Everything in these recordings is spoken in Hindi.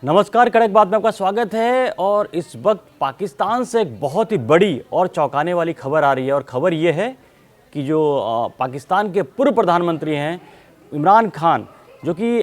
नमस्कार, कड़क बात में आपका स्वागत है। और इस वक्त पाकिस्तान से एक बहुत ही बड़ी और चौंकाने वाली खबर आ रही है। और खबर ये है कि जो पाकिस्तान के पूर्व प्रधानमंत्री हैं इमरान खान, जो कि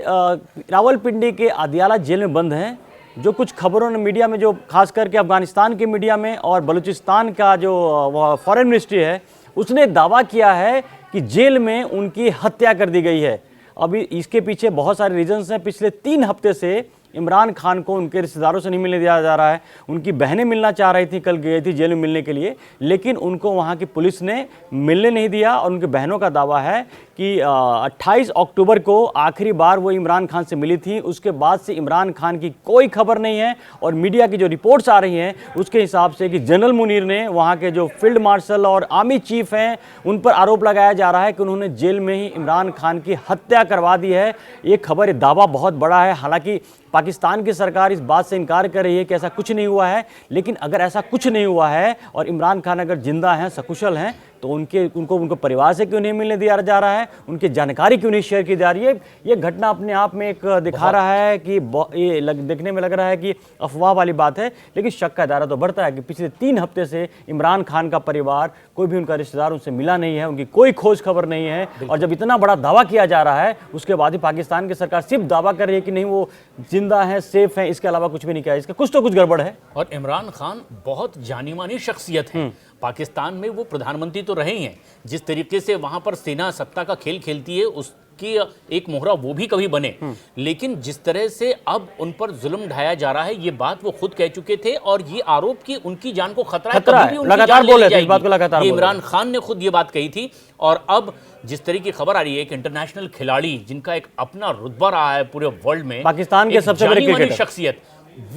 रावलपिंडी के अदियाला जेल में बंद हैं, जो कुछ खबरों ने मीडिया में, जो खास करके अफगानिस्तान के मीडिया में और बलूचिस्तान का जो फॉरेन मिनिस्ट्री है, उसने दावा किया है कि जेल में उनकी हत्या कर दी गई है। अभी इसके पीछे बहुत सारे रीजंस हैं। पिछले 3 हफ्ते से इमरान खान को उनके रिश्तेदारों से नहीं मिलने दिया जा रहा है। उनकी बहनें मिलना चाह रही थी, कल गई थी जेल में मिलने के लिए, लेकिन उनको वहाँ की पुलिस ने मिलने नहीं दिया। और उनकी बहनों का दावा है कि 28 अक्टूबर को आखिरी बार वो इमरान खान से मिली थी। उसके बाद से इमरान खान की कोई खबर नहीं है। और मीडिया की जो रिपोर्ट्स आ रही हैं उसके हिसाब से कि जनरल मुनीर ने, वहाँ के जो फील्ड मार्शल और आर्मी चीफ हैं, उन पर आरोप लगाया जा रहा है कि उन्होंने जेल में ही इमरान खान की हत्या करवा दी है। ये खबर, ये दावा बहुत बड़ा है। हालांकि पाकिस्तान की सरकार इस बात से इनकार कर रही है कि ऐसा कुछ नहीं हुआ है, लेकिन अगर ऐसा कुछ नहीं हुआ है और इमरान खान अगर जिंदा हैं, सकुशल हैं, तो उनको परिवार से क्यों नहीं मिलने दिया जा रहा है, उनकी जानकारी क्यों नहीं शेयर की जा रही है। ये घटना अपने आप में एक दिखा रहा है कि ये देखने में लग रहा है कि अफवाह वाली बात है, लेकिन शक का दायरा तो बढ़ता है कि पिछले 3 हफ्ते से इमरान खान का परिवार, कोई भी उनका रिश्तेदार उनसे मिला नहीं है, उनकी कोई खोज खबर नहीं है। और जब इतना बड़ा दावा किया जा रहा है, उसके बाद ही पाकिस्तान की सरकार सिर्फ दावा कर रही है कि नहीं वो जिंदा है, सेफ है, इसके अलावा कुछ भी नहीं किया। इसका कुछ तो कुछ गड़बड़ है। और इमरान खान बहुत जानी मानी शख्सियत है पाकिस्तान में। वो प्रधानमंत्री तो रहे ही हैं। जिस तरीके से वहां पर सेना सत्ता का खेल खेलती है, उसकी एक मोहरा वो भी कभी बने। लेकिन जिस तरह से अब उन पर जुल्म ढाया जा रहा है, ये बात वो खुद कह चुके थे। और ये आरोप कि उनकी जान को खतरा है, कभी भी उनकी जान ले जाएगी, ये इमरान खान ने खुद ये बात कही थी। और अब जिस तरह की खबर आ रही है, एक इंटरनेशनल खिलाड़ी जिनका एक अपना रुतबा रहा है पूरे वर्ल्ड में, पाकिस्तान के सबसे बड़े क्रिकेटर, शख्सियत,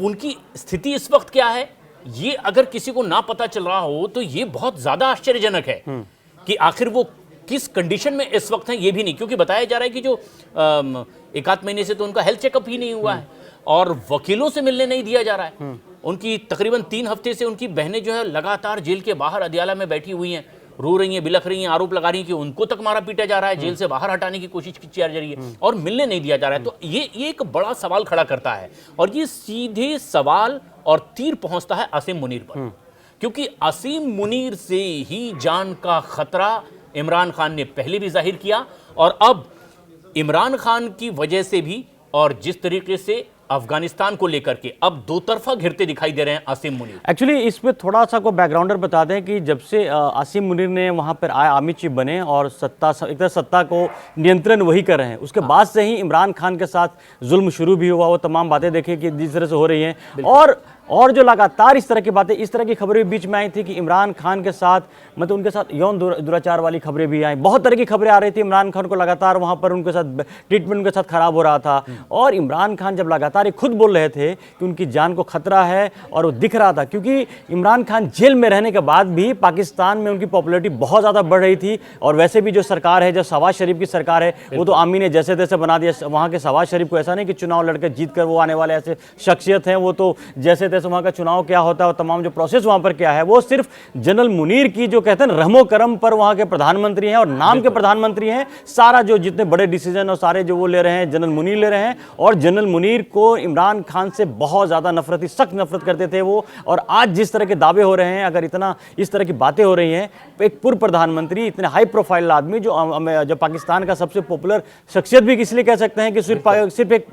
उनकी स्थिति इस वक्त क्या है, ये अगर किसी को ना पता चल रहा हो तो ये बहुत ज्यादा आश्चर्यजनक है कि आखिर वो किस कंडीशन में इस वक्त हैं। ये भी नहीं, क्योंकि बताया जा रहा है कि जो 1 महीने से तो उनका हेल्थ चेकअप ही नहीं हुआ है और वकीलों से मिलने नहीं दिया जा रहा है। उनकी तकरीबन 3 हफ्ते से उनकी बहनें जो है लगातार जेल के बाहर अदियाला में बैठी हुई हैं, रो रही हैं, बिलख रही हैं, आरोप लगा रही हैं कि उनको तक मारा पीटा जा रहा है, जेल से बाहर हटाने की कोशिश की जा रही है और मिलने नहीं दिया जा रहा है। तो ये एक बड़ा सवाल खड़ा करता है। और ये सीधे सवाल और तीर पहुंचता है असीम मुनीर पर, क्योंकि असीम मुनीर से ही जान का खतरा इमरान खान ने पहले भी जाहिर किया। और अब इमरान खान की वजह से भी, और जिस तरीके से अफगानिस्तान को लेकर के अब दो तरफा घिरते दिखाई दे रहे हैं असीम मुनीर। एक्चुअली इसमें थोड़ा सा को बैकग्राउंडर बता दें कि जब से असीम मुनीर ने वहाँ पर आए, आर्मी चीफ बने और एक तरह सत्ता को नियंत्रण वही कर रहे हैं, उसके बाद से ही इमरान खान के साथ जुल्म शुरू भी हुआ। वो तमाम बातें देखें कि जिस तरह से हो रही हैं। और जो लगातार इस तरह की बातें, इस तरह की खबरें भी बीच में आई थी कि इमरान खान के साथ, मतलब उनके साथ यौन दुराचार वाली खबरें भी आई। बहुत तरह की खबरें आ रही थी। इमरान खान को लगातार वहाँ पर उनके साथ ट्रीटमेंट उनके साथ खराब हो रहा था। और इमरान खान जब लगातार खुद बोल रहे थे कि उनकी जान को खतरा है, और वो दिख रहा था, क्योंकि इमरान खान जेल में रहने के बाद भी पाकिस्तान में उनकी पॉपुलैरिटी बहुत ज़्यादा बढ़ रही थी। और वैसे भी जो सरकार है, जो शहबाज शरीफ की सरकार है, वो तो आर्मी ने जैसे तैसे बना दिया। वहाँ के शहबाज शरीफ को ऐसा नहीं कि चुनाव लड़कर जीत कर वो आने वाले ऐसे शख्सियत हैं। वो तो जैसे तैसे वहाँ का चुनाव क्या होता है और तमाम जो प्रोसेस वहाँ पर क्या है, वो सिर्फ जनरल मुनीर की जो कहते हैं रहमो करम पर वहाँ के प्रधानमंत्री हैं और नाम के प्रधानमंत्री हैं। सारा जो जितने बड़े डिसीजन और सारे जो वो ले रहे हैं, जनरल मुनीर ले रहे हैं। और जनरल मुनीर को इमरान खान से बहुत ज़्यादा नफरत थी, सख्त नफरत करते थे वो। और आज जिस तरह के दावे हो रहे हैं, अगर इतना इस तरह की बातें हो रही हैं, एक पूर्व प्रधानमंत्री, इतने हाई प्रोफाइल आदमी, जो पाकिस्तान का सबसे पॉपुलर शख्सियत भी इसलिए कह सकते हैं कि सिर्फ एक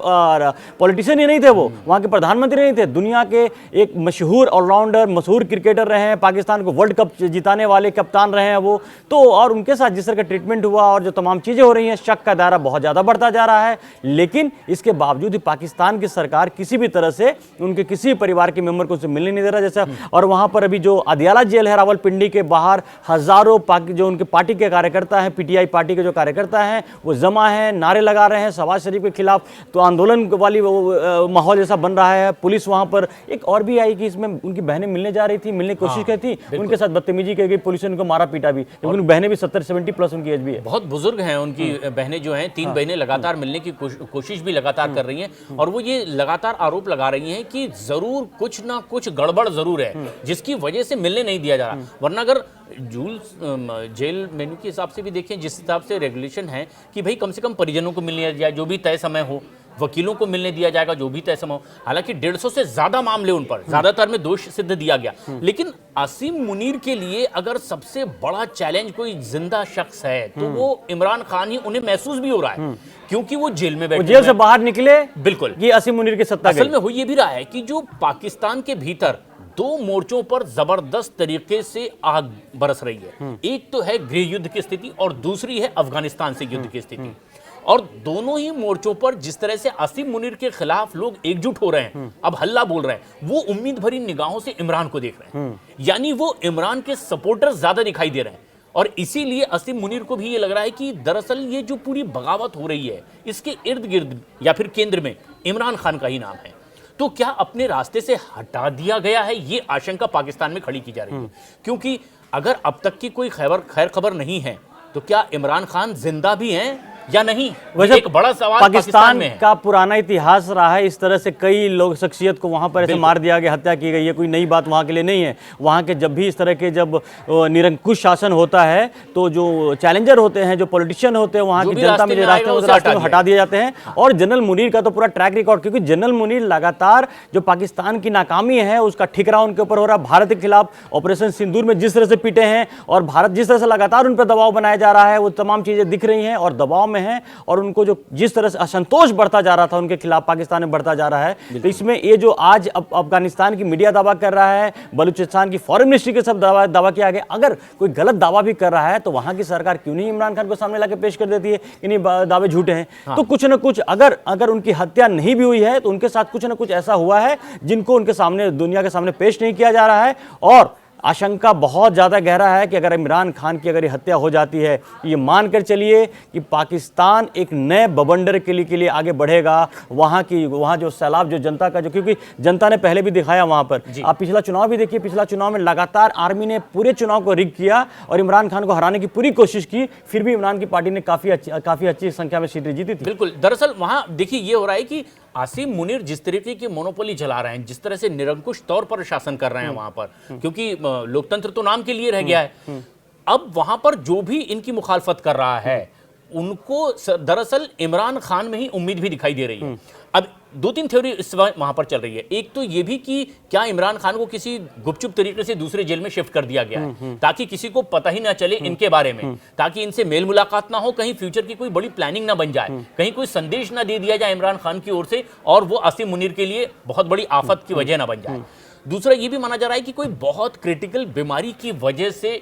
पॉलिटिशियन ही नहीं थे, वो वहाँ के प्रधानमंत्री नहीं थे, दुनिया के एक मशहूर ऑलराउंडर, मशहूर क्रिकेटर रहे हैं, पाकिस्तान को वर्ल्ड कप जिताने वाले कप्तान रहे हैं वो तो। और उनके साथ जिस तरह का ट्रीटमेंट हुआ और जो तमाम चीज़ें हो रही हैं, शक का दायरा बहुत ज़्यादा बढ़ता जा रहा है। लेकिन इसके बावजूद ही पाकिस्तान की सरकार किसी भी तरह से उनके किसी परिवार के मेंबर को उनसे मिलने नहीं दे रहा। जैसा, और वहाँ पर अभी जो अदियाला जेल है रावलपिंडी के बाहर, हज़ारों जो उनके पार्टी के कार्यकर्ता हैं, पीटीआई पार्टी के जो कार्यकर्ता हैं, वो जमा हैं, नारे लगा रहे हैं शहबाज शरीफ के खिलाफ। तो आंदोलन वाली माहौल जैसा बन रहा है। पुलिस वहाँ पर एक और भी आई कि इसमें उनकी बहनें मिलने जा रही थी, मिलने की कोशिश की थी, उनके साथ बदतमीजी की गई, पुलिस ने उनको मारा पीटा भी। क्योंकि उनकी बहनें भी 70-70 प्लस उनकी एज भी है, बहुत बुजुर्ग हैं उनकी बहनें जो हैं। 3 बहनें लगातार मिलने की कोशिश भी लगातार कर रही हैं। और वो ये लगातार आरोप लगा रही हैं कि जरूर कुछ ना कुछ गड़बड़ जरूर है, जिसकी वजह से मिलने नहीं दिया जा रहा। वरना अगर जेल मेन्यू के हिसाब से भी देखें, जिस हिसाब से रेगुलेशन है कि भाई कम से कम परिजनों को मिलने दिया, जो भी तय समय हो, वकीलों को मिलने दिया जाएगा जो भी तय समय हो। हालांकि 150 से ज्यादा मामले उन पर, ज्यादातर में दोष सिद्ध दिया गया, लेकिन आसिम मुनीर के लिए अगर सबसे बड़ा चैलेंज कोई जिंदा शख्स है तो वो इमरान खान ही उन्हें महसूस भी हो रहा है, क्योंकि वो जेल में बैठे, जेल से बाहर निकले, बिल्कुल, ये आसिम मुनीर की सत्ता असल में हो ये भी रहा है कि जो पाकिस्तान के भीतर दो मोर्चों पर जबरदस्त तरीके से आग बरस रही है। एक तो है गृह युद्ध की स्थिति और दूसरी है अफगानिस्तान से युद्ध की स्थिति। और दोनों ही मोर्चों पर जिस तरह से आसिम मुनीर के खिलाफ लोग एकजुट हो रहे हैं, अब हल्ला बोल रहे हैं, वो उम्मीद भरी निगाहों से इमरान को देख रहे हैं, यानी वो इमरान के सपोर्टर ज्यादा दिखाई दे रहे हैं। और इसीलिए आसिम मुनीर को भी ये लग रहा है कि दरअसल ये जो पूरी बगावत हो रही है इसके इर्द गिर्द या फिर केंद्र में इमरान खान का ही नाम है। तो क्या अपने रास्ते से हटा दिया गया है, ये आशंका पाकिस्तान में खड़ी की जा रही है। क्योंकि अगर अब तक की कोई खैर खबर नहीं है तो क्या इमरान खान जिंदा भी हैं या नहीं, वैसे एक बड़ा सवाल पाकिस्तान में है। का पुराना इतिहास रहा है, इस तरह से कई लोग शख्सियत को वहां पर ऐसे मार दिया गया, हत्या की गई है, कोई नई बात वहां के लिए नहीं है। वहां के जब भी इस तरह के जब निरंकुश शासन होता है तो जो चैलेंजर होते हैं, जो पॉलिटिशियन होते हैं, वहां की जनता में जो रास्ते में हटा दिए जाते हैं। और जनरल मुनीर का तो पूरा ट्रैक रिकॉर्ड, क्योंकि जनरल मुनीर लगातार जो पाकिस्तान की नाकामी है उसका ठिकरा उनके ऊपर हो रहा है। भारत के खिलाफ ऑपरेशन सिंदूर में जिस तरह से पीटे हैं और भारत जिस तरह से लगातार उन पर दबाव बनाया जा रहा है, वो तमाम चीजें दिख रही हैं और दबाव में है। और उनको जो जिस तरह से असंतोष बढ़ता जा रहा था उनके खिलाफ पाकिस्तान में बढ़ता जा रहा है। तो इसमें ये जो आज अफगानिस्तान की मीडिया दावा कर रहा है, बलूचिस्तान की फॉरेन मिनिस्ट्री के सब दावा किया गया, अगर कोई गलत दावा भी कर रहा है तो वहां की सरकार क्यों नहीं इमरान खान को सामने लाके पेश कर देती है कि नहीं दावे झूठे हैं। तो कुछ ना कुछ अगर उनकी हत्या नहीं भी हुई है तो उनके साथ कुछ ना कुछ ऐसा हुआ है जिनको उनके सामने, दुनिया के सामने पेश नहीं किया जा रहा है। और आशंका बहुत ज़्यादा गहरा है कि अगर इमरान खान की अगर ये हत्या हो जाती है, ये मानकर चलिए कि पाकिस्तान एक नए बवंडर के लिए आगे बढ़ेगा। वहाँ जो सैलाब, जो जनता का, जो क्योंकि जनता ने पहले भी दिखाया वहाँ पर, आप पिछला चुनाव भी देखिए, पिछला चुनाव में लगातार आर्मी ने पूरे चुनाव को रिग किया और इमरान खान को हराने की पूरी कोशिश की, फिर भी इमरान की पार्टी ने काफ़ी अच्छी संख्या में सीटें जीती थी। बिल्कुल, दरअसल वहाँ देखिए ये हो रहा है कि आसिम मुनीर जिस तरीके की मोनोपोली चला रहे हैं, जिस तरह से निरंकुश तौर पर शासन कर रहे हैं वहां पर, क्योंकि लोकतंत्र तो नाम के लिए रह गया है, अब वहां पर जो भी इनकी मुखालफत कर रहा है उनको दरअसल इमरान खान में ही उम्मीद भी दिखाई दे रही है। अब दो तीन थ्योरी इस वहां पर चल रही है। एक तो ये भी कि क्या इमरान खान को किसी गुपचुप तरीके से दूसरे जेल में शिफ्ट कर दिया गया है ताकि किसी को पता ही ना चले इनके बारे में, ताकि इनसे मेल मुलाकात ना हो, कहीं फ्यूचर की कोई बड़ी प्लानिंग ना बन जाए, कहीं कोई संदेश ना दे दिया जाए इमरान खान की ओर से और वो आसिम मुनीर के लिए बहुत बड़ी आफत की वजह ना बन जाए। दूसरा ये भी माना जा रहा है कि कोई बहुत क्रिटिकल बीमारी की वजह से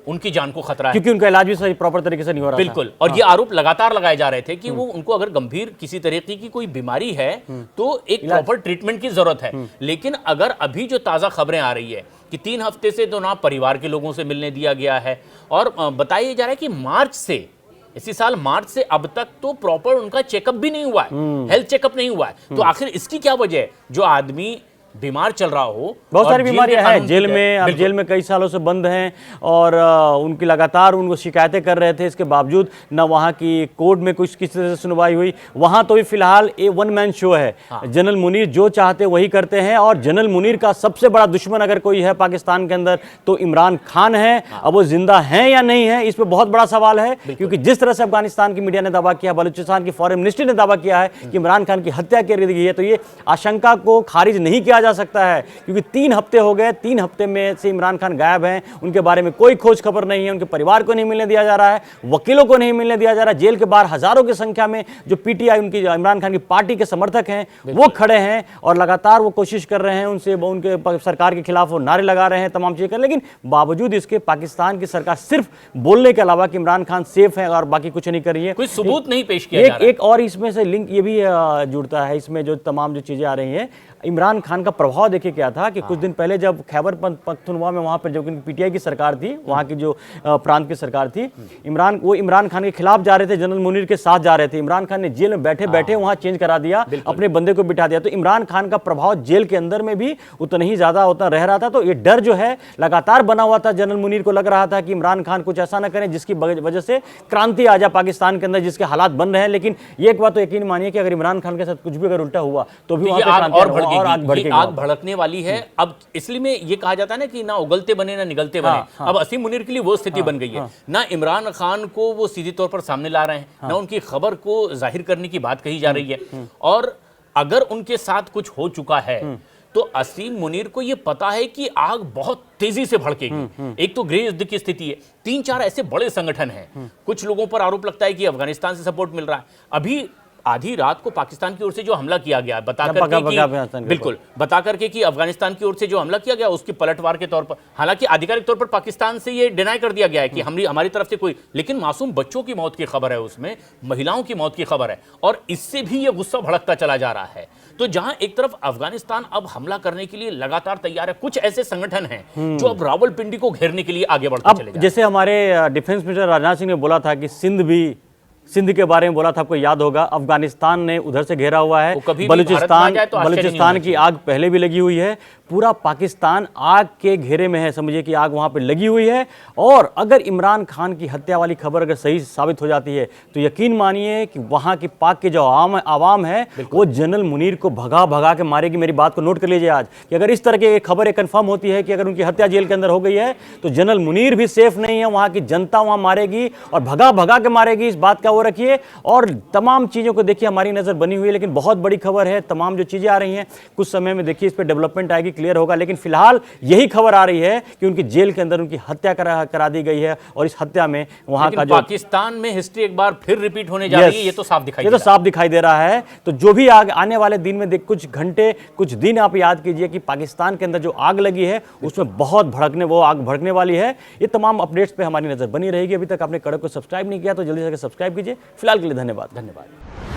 उनकी जान को खतरा है, क्योंकि उनका इलाज भी सही प्रॉपर तरीके से नहीं हो रहा। बिल्कुल, और ये आरोप लगातार लगाए जा रहे थे कि वो उनको अगर गंभीर किसी तरीके की कोई बीमारी है तो एक प्रॉपर ट्रीटमेंट की जरूरत है। लेकिन अगर अभी जो ताजा खबरें आ रही है कि 3 हफ्ते से तो ना परिवार के लोगों से मिलने दिया गया है और बताया जा रहा है कि इसी साल मार्च से अब तक तो प्रॉपर उनका चेकअप भी नहीं हुआ है, हेल्थ चेकअप नहीं हुआ है। तो आखिर इसकी क्या वजह है? जो आदमी बीमार चल रहा हो, बहुत सारी बीमारियां हैं जेल में, अब जेल में कई सालों से बंद हैं और उनकी लगातार उनको शिकायतें कर रहे थे, इसके बावजूद न वहाँ की कोर्ट में कुछ किसी तरह से सुनवाई हुई। वहाँ तो भी फिलहाल ये वन मैन शो है। जनरल मुनीर जो चाहते वही करते हैं और जनरल मुनीर का सबसे बड़ा दुश्मन अगर कोई है पाकिस्तान के अंदर तो इमरान खान है। अब वो जिंदा है या नहीं है, इस पर बहुत बड़ा सवाल है, क्योंकि जिस तरह से अफगानिस्तान की मीडिया ने दावा किया, बलूचिस्तान की फॉरेन मिनिस्ट्री ने दावा किया है कि इमरान खान की हत्या कर दी गई है, तो ये आशंका को खारिज नहीं किया जा सकता है, क्योंकि 3 हफ्ते हो गए, 3 हफ्ते में से इमरान खान गायब हैं, उनके बारे में कोई खोज खबर नहीं है, उनके परिवार को नहीं मिलने दिया जा रहा है, वकीलों को नहीं मिलने दिया जा रहा है। जेल के बाहर हजारों की संख्या में जो पीटीआई, उनकी इमरान खान की पार्टी के समर्थक हैं, वो खड़े हैं और लगातार वो कोशिश कर रहे हैं उनसे, उनके सरकार के खिलाफ वो नारे लगा रहे हैं, तमाम चीजें कर, लेकिन बावजूद इसके पाकिस्तान की सरकार सिर्फ बोलने के अलावा कि इमरान खान सेफ है और बाकी कुछ नहीं कर रही है, कोई सबूत नहीं पेश किया जा रहा है। एक और इसमें से लिंक ये भी जुड़ता है, इसमें जो तमाम जो चीजें आ रही हैं, इमरान खान का प्रभाव देखिए क्या था कि कुछ दिन पहले जब खैबर पख्तूनख्वा में वहां पर जो पीटीआई की सरकार थी, वहां की जो प्रांत की सरकार थी, इमरान खान के खिलाफ जा रहे थे, जनरल मुनीर के साथ जा रहे थे। इमरान खान ने जेल में बैठे बैठे वहां चेंज करा दिया, अपने बंदे को बिठा दिया। तो इमरान खान का प्रभाव जेल के अंदर में भी उतना ही ज्यादा होता रह रहा था। तो ये डर जो है लगातार बना हुआ था। जनरल मुनीर को लग रहा था कि इमरान खान कुछ ऐसा ना करें जिसकी वजह से क्रांति आ जाए पाकिस्तान के अंदर, जिसके हालात बन रहे हैं। लेकिन एक बात तो यकीन मानिए कि अगर इमरान खान के साथ कुछ भी अगर उल्टा हुआ तो भी वहां पर क्रांति और आग भड़केगी। आग भड़कने वाली है। अब इसलिए में ये कहा जाता है ना कि ना उगलते बने ना निगलते बने। अब असीम मुनीर के लिए वो स्थिति बन गई है। ना इमरान खान को वो सीधे तौर पर सामने ला रहे हैं, ना उनकी खबर को जाहिर करने की बात कही जा रही है। और अगर उनके साथ कुछ हो चुका है तो असीम मुनीर को ये पता है कि आग बहुत तेजी से भड़केगी। एक तो गृह युद्ध की स्थिति है, 3-4 ऐसे बड़े संगठन हैं। कुछ लोगों पर आरोप लगता है कि अफगानिस्तान से सपोर्ट मिल रहा है। अभी आधी रात को पाकिस्तान की ओर से जो हमला किया गया बता करके कि अफगानिस्तान की ओर से जो हमला किया गया उसकी पलटवार के तौर पर, हालांकि आधिकारिक तौर पर पाकिस्तान से ये डिनाई कर दिया गया है कि हमारी तरफ से कोई, लेकिन मासूम बच्चों की मौत की खबर है, उसमें महिलाओं की मौत की खबर है और इससे भी ये गुस्सा भड़कता चला जा रहा है। तो जहां एक तरफ अफगानिस्तान अब हमला करने के लिए लगातार तैयार है, कुछ ऐसे संगठन हैं जो अब रावलपिंडी को घेरने के लिए आगे बढ़ते चले जा रहे हैं। जैसे हमारे डिफेंस मिनिस्टर राजनाथ सिंह ने बोला था कि सिंध के बारे में बोला था, आपको याद होगा, अफगानिस्तान ने उधर से घेरा हुआ है, बलूचिस्तान की आग पहले भी लगी हुई है, पूरा पाकिस्तान आग के घेरे में है, समझिए कि आग वहां पे लगी हुई है। और अगर इमरान खान की हत्या वाली खबर अगर सही साबित हो जाती है तो यकीन मानिए कि वहां की पाक के जो आवाम है वो जनरल मुनीर को भगा भगा के मारेगी। मेरी बात को नोट कर लीजिए आज कि अगर इस तरह की खबर कंफर्म होती है कि अगर उनकी हत्या जेल के अंदर हो गई है तो जनरल मुनीर भी सेफ नहीं है, वहां की जनता वहां मारेगी और भगा भगा के मारेगी। इस बात का वो रखिए। और तमाम चीज़ों को देखिए, हमारी नज़र बनी हुई है, लेकिन बहुत बड़ी खबर है। तमाम जो चीज़ें आ रही हैं कुछ समय में देखिए इस पर डेवलपमेंट आएगी, क्लियर होगा। लेकिन फिलहाल यही खबर आ रही है कि उनकी जेल के अंदर उनकी हत्या करा दी गई है और इस हत्या में वहां का जो पाकिस्तान में हिस्ट्री एक बार फिर रिपीट होने जा रही है, ये तो साफ दिखाई दे रहा है। तो जो भी आने वाले दिन में कुछ घंटे कुछ दिन आप याद कीजिए कि पाकिस्तान के अंदर जो आग लगी है उसमें बहुत आग भड़कने वाली है। ये तमाम अपडेट्स पे हमारी नजर बनी रहेगी। अभी तक आपने कड़क को सब्सक्राइब नहीं किया तो जल्दी से सब्सक्राइब कीजिए। फिलहाल के लिए धन्यवाद।